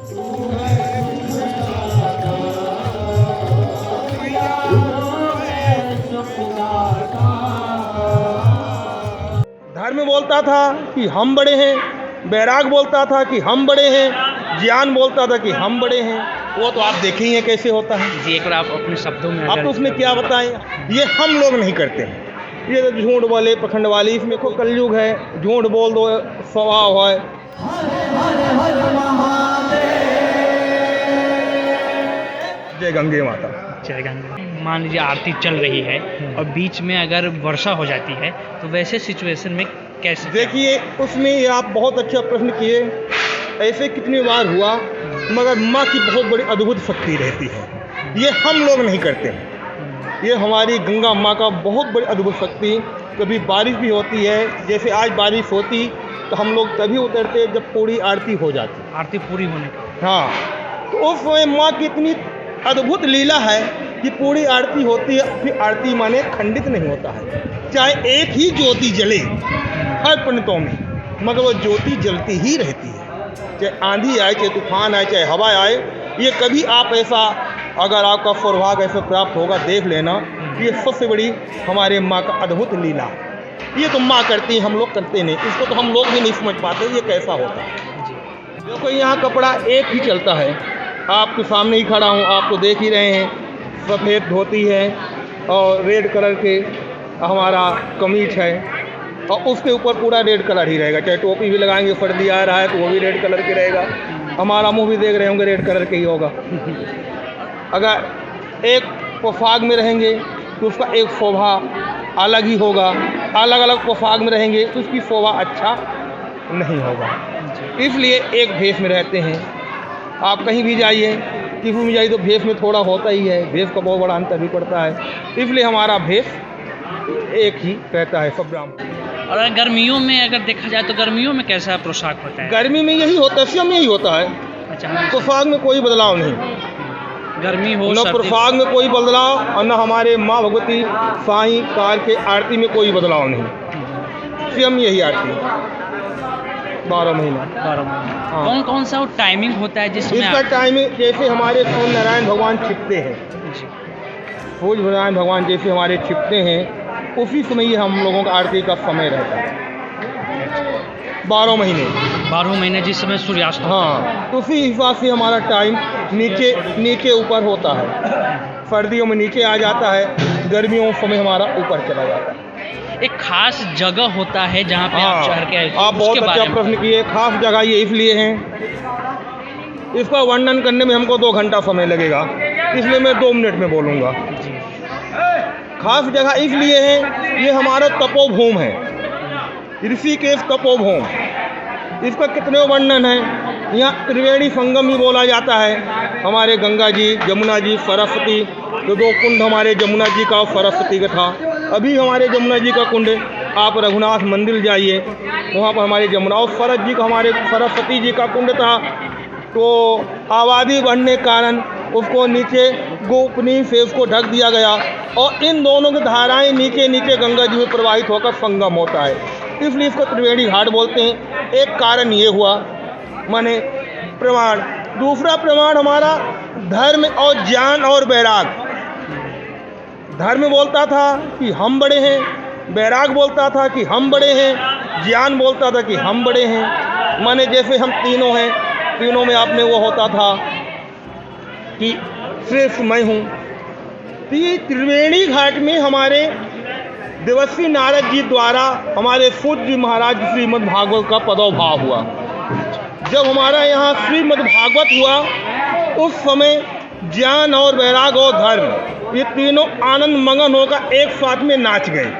धर्म बोलता था कि हम बड़े हैं, बैराग बोलता था कि हम बड़े हैं, ज्ञान बोलता था कि हम बड़े हैं। वो तो आप देखे ही हैं कैसे होता है जी। एक बार आप अपने शब्दों में आप तो उसमें क्या बताएं, ये हम लोग नहीं करते हैं। ये तो झूठ बोले पखंड वाली, इसमें को कलयुग है, झूठ बोल दो स्वभाव है। जय गंगे माता। जय गंगा। मान लीजिए आरती चल रही है और बीच में अगर वर्षा हो जाती है तो वैसे सिचुएशन में कैसे? देखिए उसमें ये आप बहुत अच्छा प्रश्न किए। ऐसे कितनी बार हुआ, मगर माँ की बहुत बड़ी अद्भुत शक्ति रहती है। ये हम लोग नहीं करते हैं, ये हमारी गंगा माँ का बहुत बड़ी अद्भुत शक्ति। कभी बारिश भी होती है, जैसे आज बारिश होती तो हम लोग तभी उतरते जब पूरी आरती हो जाती। आरती पूरी होने का। हाँ, तो उस समय माँ की इतनी अद्भुत लीला है कि पूरी आरती होती है, फिर आरती माने खंडित नहीं होता है। चाहे एक ही ज्योति जले हर पंडितों में, मगर वो ज्योति जलती ही रहती है। चाहे आंधी आए, चाहे तूफान आए, चाहे हवा आए, ये कभी आप ऐसा, अगर आपका सौभाग्य ऐसा प्राप्त होगा, देख लेना। ये सबसे बड़ी हमारे माँ का अद्भुत लीला है। ये तो माँ करती है, हम लोग करते नहीं। इसको तो हम लोग भी नहीं समझ पाते ये कैसा होता है। देखो यहाँ कपड़ा एक ही चलता है, आपके सामने ही खड़ा हूँ, आप तो देख ही रहे हैं। सफ़ेद धोती है और रेड कलर के हमारा कमीज है, और उसके ऊपर पूरा रेड कलर ही रहेगा। चाहे टोपी भी लगाएंगे, सर्दी आ रहा है तो वो भी रेड कलर के रहेगा। हमारा मुंह भी देख रहे होंगे, रेड कलर के ही होगा। अगर एक पोशाक में रहेंगे तो उसका एक शोभा अलग ही होगा, अलग अलग पोशाक में रहेंगे तो उसकी शोभा अच्छा नहीं होगा। इसलिए एक भेष में रहते हैं। आप कहीं भी जाइए, किसी में जाइए तो भेष में थोड़ा होता ही है, भेष का बहुत बड़ा अंतर भी पड़ता है। इसलिए हमारा भेष एक ही रहता है सब ब्राह्मण। और अगर गर्मियों में अगर देखा जाए तो गर्मियों में कैसा पोशाक होता है? गर्मी में यही होता है, स्वयं यही होता है। अच्छा, पोशाक में कोई बदलाव नहीं, गर्मी हो न पोशाक में कोई बदलाव और न हमारे माँ भगवती साईं काल के आरती में कोई बदलाव नहीं। स्वयं यही आरती 12 महीना। 12 महीने। हाँ। कौन कौन सा वो टाइमिंग होता है जिसमें इसका टाइमिंग जैसे हमारे सूर्य नारायण भगवान छिपते हैं, सूर्य नारायण भगवान जैसे हमारे छिपते हैं, उसी समय ही हम लोगों का आरती का समय रहता है। 12 महीने 12 महीने जिस समय सूर्यास्त होता हाँ, तो उसी हिसाब से हमारा टाइम नीचे ऊपर होता है। सर्दियों में नीचे आ जाता है, गर्मियों में समय हमारा ऊपर चला जाता है। एक खास जगह होता है जहाँ पे आप चढ़ के आप बहुत अच्छा प्रश्न किए। खास जगह ये इसलिए है, इसका वर्णन करने में हमको 2 घंटा समय लगेगा, इसलिए मैं 2 मिनट में बोलूँगा। खास जगह इसलिए है, ये हमारा तपोभूम है, ऋषिकेश तपोभूम। इसका कितने वर्णन है। यहाँ त्रिवेणी संगम ही बोला जाता है। हमारे गंगा जी, जमुना जी, सरस्वती, तो 2 कुंड हमारे जमुना जी का और सरस्वती का था। अभी हमारे जमुना जी का कुंड, आप रघुनाथ मंदिर जाइए, वहाँ पर हमारे जमुना और सरस जी का, हमारे सरस्वती जी का कुंड था। तो आबादी बढ़ने के कारण उसको नीचे गोपनीय से उसको ढक दिया गया, और इन दोनों की धाराएं नीचे नीचे गंगा जी में प्रवाहित होकर संगम होता है, इसलिए इसको त्रिवेणी घाट बोलते हैं। एक कारण ये हुआ, माने प्रमाण। दूसरा प्रमाण हमारा धर्म और ज्ञान और बैराग। धर्म बोलता था कि हम बड़े हैं, बैराग बोलता था कि हम बड़े हैं, ज्ञान बोलता था कि हम बड़े हैं। माने जैसे हम तीनों हैं, तीनों में आपने वो होता था कि श्रेष्ठ मैं हूँ। तो ये त्रिवेणी घाट में हमारे देवर्षि नारद जी द्वारा हमारे सूत जी महाराज श्रीमद् भागवत का पदोभाव हुआ। जब हमारा यहाँ श्रीमद् भागवत हुआ, उस समय ज्ञान और वैराग और धर्म, ये तीनों आनंद मगन होकर एक साथ में नाच गए।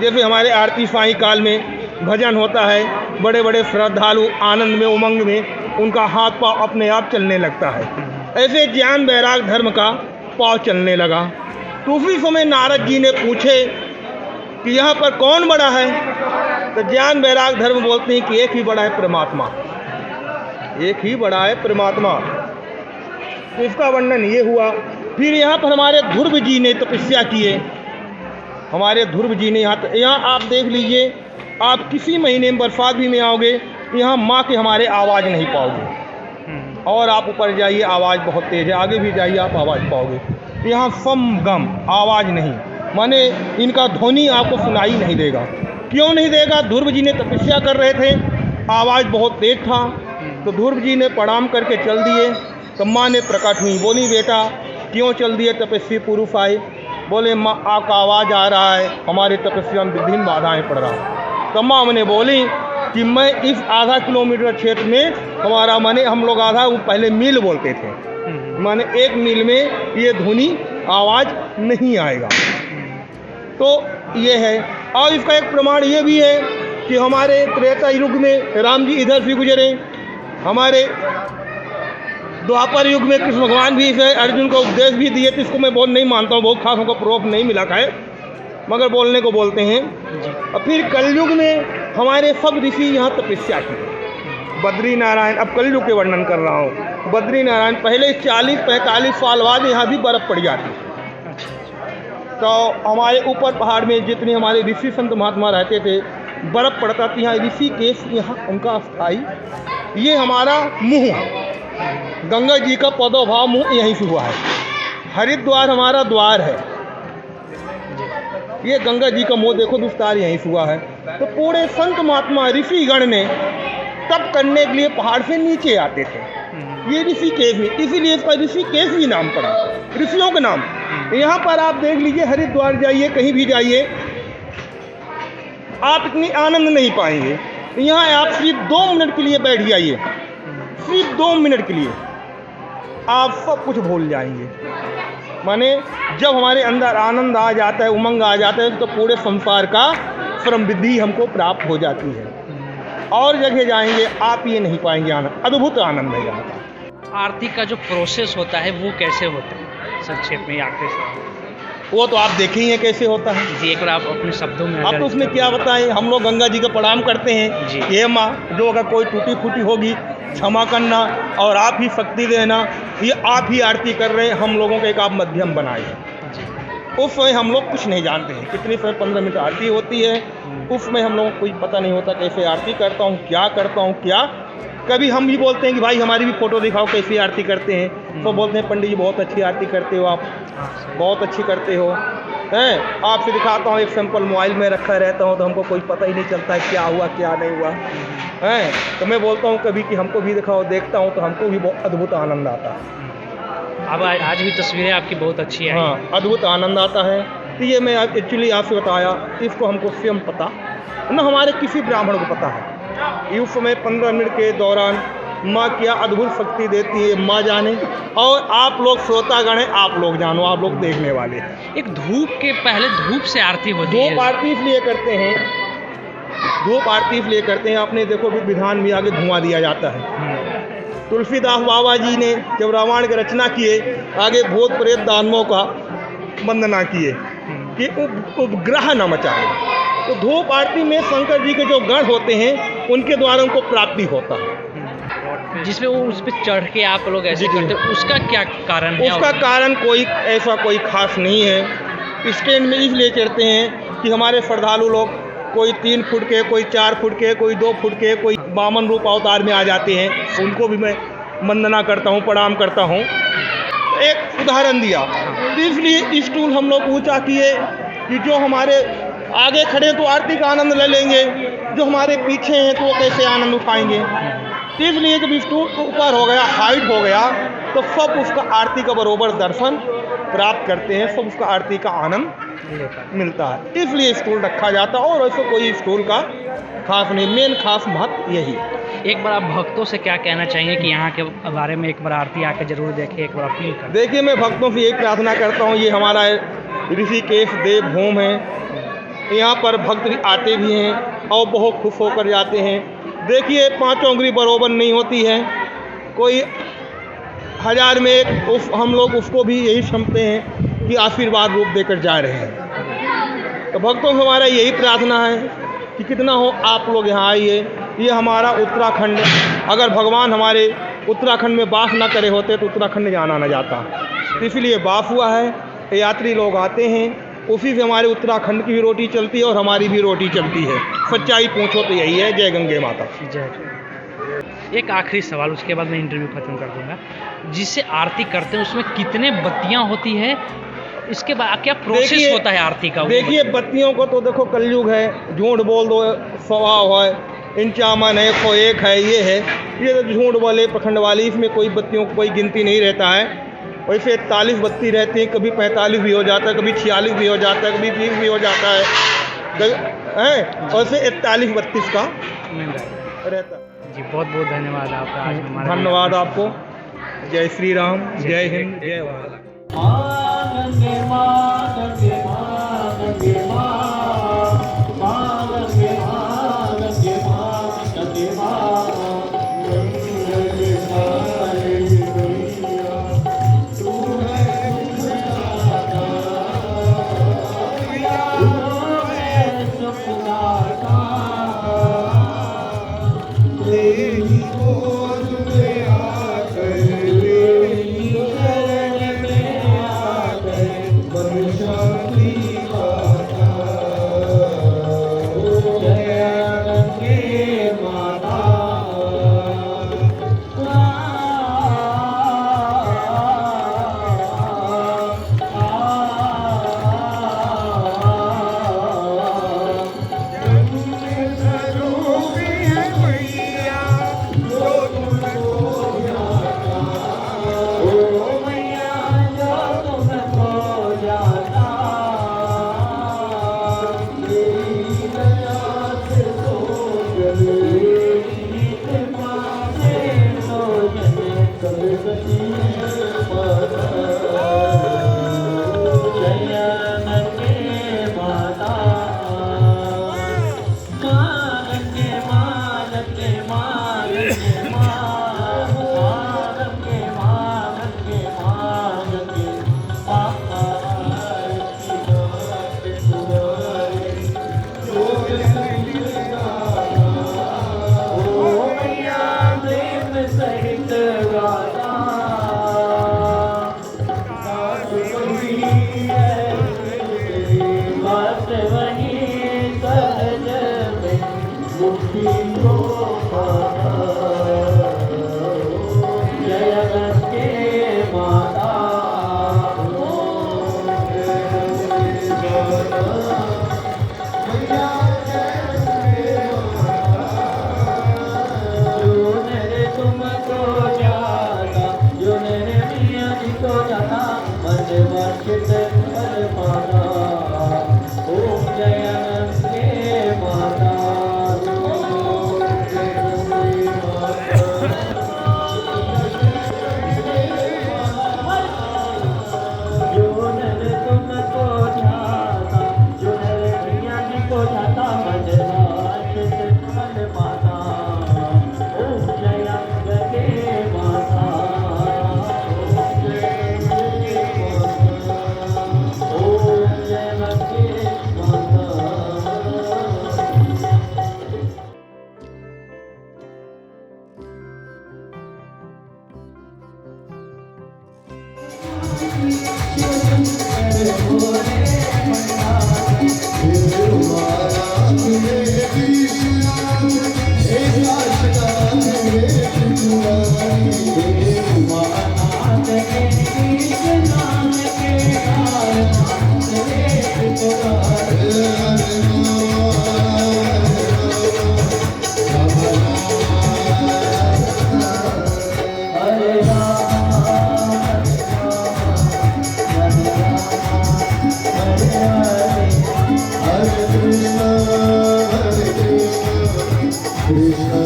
जैसे हमारे आरती साईं काल में भजन होता है, बड़े बड़े श्रद्धालु आनंद में, उमंग में उनका हाथ पाँव अपने आप चलने लगता है, ऐसे ज्ञान वैराग धर्म का पाँव चलने लगा। तो उसी समय नारद जी ने पूछे कि यहाँ पर कौन बड़ा है। तो ज्ञान वैराग धर्म बोलते हैं कि एक ही बड़ा है, परमात्मा, एक ही बड़ा है परमात्मा। तो इसका वर्णन ये हुआ। फिर यहाँ पर हमारे ध्रुव जी ने तपस्या किए। हमारे ध्रुव जी ने यहाँ आप देख लीजिए, आप किसी महीने में बरसात भी में आओगे, यहाँ माँ के हमारे आवाज़ नहीं पाओगे। और आप ऊपर जाइए, आवाज़ बहुत तेज़ है, आगे भी जाइए आप आवाज़ पाओगे। यहाँ फम गम आवाज़ नहीं, माने इनका ध्वनि आपको सुनाई नहीं देगा। क्यों नहीं देगा? ध्रुव जी ने तपस्या कर रहे थे, आवाज़ बहुत तेज था, तो ध्रुव जी ने प्रणाम करके चल दिए। तो माँ ने प्रकट हुई, बोली बेटा क्यों चल दिए? तपस्वी पुरुष आए। बोले माँ आपका आवाज़ आ रहा है, हमारे तपस्या में विभिन्न बाधाएँ पड़ रहा है। तो माँ ने बोली कि मैं इस आधा किलोमीटर क्षेत्र में हमारा माने हम लोग आधा वो पहले मील बोलते थे, माने 1 मील में ये ध्वनि आवाज़ नहीं आएगा। तो ये है। और इसका एक प्रमाण ये भी है कि हमारे त्रेता युग में राम जी इधर से गुजरे, हमारे द्वापर युग में कृष्ण भगवान भी इसे अर्जुन को उपदेश भी दिए। तो इसको मैं बहुत नहीं मानता हूँ, बहुत खास हमको प्रूफ नहीं मिला है, मगर बोलने को बोलते हैं। और फिर कलयुग में हमारे सब ऋषि यहाँ तपस्या की, बद्री नारायण। अब कलयुग के वर्णन कर रहा हूँ। बद्री नारायण पहले 40-45 साल बाद यहाँ भी बर्फ़ पड़ जाती। तो हमारे ऊपर पहाड़ में जितने हमारे ऋषि संत महात्मा रहते थे, बर्फ़ पड़ता थी। यहाँ ऋषिकेश यहाँ उनका स्थाई, ये हमारा मुँह, गंगा जी का पदोभाव मुँह यहीं से हुआ है। हरिद्वार हमारा द्वार है, ये गंगा जी का मुँह देखो विस्तार यहीं से हुआ है। तो पूरे संत महात्मा ऋषिगण ने तप करने के लिए पहाड़ से नीचे आते थे, ये ऋषिकेश में, इसीलिए इसका ऋषिकेश भी नाम पड़ा, ऋषियों का नाम। यहाँ पर आप देख लीजिए, हरिद्वार जाइए, कहीं भी जाइए, आप इतनी आनंद नहीं पाएंगे। यहाँ आप सिर्फ 2 मिनट के लिए बैठ जाइए, सिर्फ 2 मिनट के लिए आप सब कुछ भूल जाएंगे। माने जब हमारे अंदर आनंद आ जाता है, उमंग आ जाता है, तो पूरे संसार का समृद्धि हमको प्राप्त हो जाती है। और जगह जाएंगे आप ये नहीं पाएंगे आनंद, अद्भुत आनंद है यहाँ का। आरती का जो प्रोसेस होता है वो कैसे होता है संक्षेप में आखिरी से? वो तो आप देखे ही हैं कैसे होता है जी, एक बार आप अपने शब्दों में। आप तो उसमें क्या बताएं, हम लोग गंगा जी का प्रणाम करते हैं जी। ये माँ जो अगर कोई टूटी फूटी होगी क्षमा करना, और आप ही शक्ति देना, ये आप ही आरती कर रहे हैं, हम लोगों का एक आप मध्यम बनाए। उस समय हम लोग कुछ नहीं जानते हैं, कितनी समय 15 मिनट आरती होती है, उसमें हम लोगों को कोई पता नहीं होता कैसे आरती करता हूँ, क्या करता हूँ क्या। कभी हम भी बोलते हैं कि भाई हमारी भी फ़ोटो दिखाओ कैसी आरती करते हैं, तो बोलते हैं पंडित जी बहुत अच्छी आरती करते हो आप, बहुत अच्छी करते हो हैं। आपसे दिखाता हूँ, एक सैंपल मोबाइल में रखा रहता हूँ, तो हमको कोई पता ही नहीं चलता है क्या हुआ क्या नहीं हुआ हैं। तो मैं बोलता हूँ कभी कि हमको भी दिखाओ, देखता हूँ तो हमको भी बहुत अद्भुत आनंद आता है। अब आज भी तस्वीरें आपकी बहुत अच्छी है। हाँ, अद्भुत आनंद आता है। तो ये मैं एक्चुअली आपसे बताया, इसको हमको स्वयं पता न हमारे किसी ब्राह्मण को पता है। इस समय 15 मिनट के दौरान माँ क्या अद्भुत शक्ति देती है, माँ जाने, और आप लोग श्रोतागण हैं, आप लोग जानो, आप लोग देखने वाले। एक धूप के पहले धूप से आरती होती है। धूप आरती इसलिए करते हैं, धूप आरती इसलिए करते हैं, आपने देखो विधान में आगे धुआं दिया जाता है। तुलसीदास बाबा जी ने जब रामायण की रचना किए, आगे भूत प्रेत दानवों का वंदना किए कि उपग्रह न मचाए। तो धूप आरती में शंकर जी के जो गण होते हैं उनके द्वारा उनको प्राप्ति होता है, जिसमें वो उस पर चढ़ के आप लोग ऐसे करते हैं, उसका क्या कारण है? उसका कारण कोई ऐसा कोई खास नहीं है। स्टैंड में इसलिए चढ़ते हैं कि हमारे श्रद्धालु लोग कोई 3 फुट के, कोई 4 फुट के, कोई 2 फुट के, कोई वामन रूप अवतार में आ जाते हैं, उनको भी मैं वंदना करता हूँ, प्रणाम करता हूँ। एक उदाहरण दिया, तो इसलिए स्टूल हम लोग ऊंचा किए कि जो हमारे आगे खड़े तो आरती का आनंद ले लेंगे, जो हमारे पीछे हैं तो वो कैसे आनंद उठाएंगे। तो इसलिए जब स्टूल ऊपर हो गया, हाइट हो गया, तो सब उसका आरती का बरोबर दर्शन प्राप्त करते हैं, सब उसका आरती का आनंद मिलता है। इसलिए स्टूल रखा जाता है, और ऐसा कोई स्टूल का खास नहीं, मेन खास महत्व यही। एक बार आप भक्तों से क्या कहना चाहिए कि यहाँ के बारे में एक बार आरती आके जरूर देखें, एक बार अपील करें? देखिए, मैं भक्तों से यही प्रार्थना करता हूँ, ये हमारा ऋषिकेश देव भूमि है, यहाँ पर भक्त आते भी हैं और बहुत खुश होकर जाते हैं। देखिए, 5 उंगली बरोबर नहीं होती है, कोई 1000 में एक, हम लोग उसको भी यही समझते हैं कि आशीर्वाद रूप देकर जा रहे हैं। तो भक्तों से हमारा यही प्रार्थना है कि कितना हो आप लोग यहाँ आइए। ये हमारा उत्तराखंड, अगर भगवान हमारे उत्तराखंड में वास न करे होते तो उत्तराखंड जाना न जाता, तो इसलिए वास हुआ है। यात्री लोग आते हैं, उसी से हमारे उत्तराखंड की भी रोटी चलती है और हमारी भी रोटी चलती है। सच्चाई पूछो तो यही है। जय गंगे माता। जय। एक आखिरी सवाल, उसके बाद मैं इंटरव्यू खत्म कर दूंगा। जिससे आरती करते हैं उसमें कितने बत्तियां होती है, इसके बाद क्या प्रोसेस होता है आरती का? देखिए बत्तियों को तो देखो कलयुग है, झूठ बोल दो स्वभाव है, इंचामन है, 101 है, ये है, ये तो झूठ वाले पखंड वाली, इसमें कोई बत्तियों को कोई गिनती नहीं रहता है। वैसे 41 बत्ती रहती है, कभी 45 भी हो जाता है, कभी 46 भी हो जाता है, कभी 20 भी हो जाता है, वैसे 41 32 का रहता है। जी बहुत बहुत धन्यवाद आपका आज हमारा। धन्यवाद आपको। जय श्री राम, जय हिंद, जय भारत। Krishna